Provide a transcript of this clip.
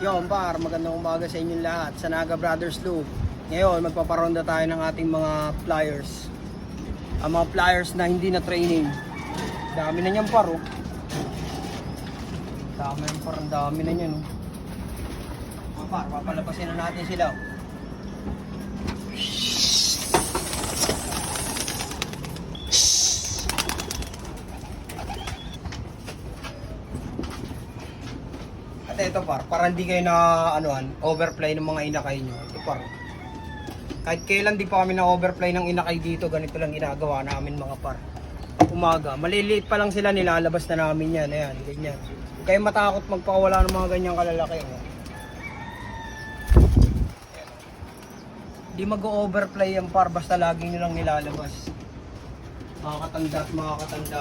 Yon par, magandang umaga sa inyong lahat sa Naga Brothers Loop. Ngayon, magpaparonda tayo ng ating mga pliers. Ang mga pliers na hindi na training. Dami na niyan par, oh. Dami na par, ang dami na niyan, oh. Mga par, papalapasin na natin sila. At ito par, para hindi kayo na overplay ng mga inakay nyo. Ito par. Kahit kailan di pa kami na overplay ng inakay dito, ganito lang ginagawa namin mga par. Umaga, maliliit pa lang sila, nilalabas na namin yan. Ayan, ganyan. Huwag kayong matakot magpakawala ng mga ganyang kalalaki. Di mag-overplay yan par, basta lagi nyo lang nilalabas. Mga katanda at mga katanda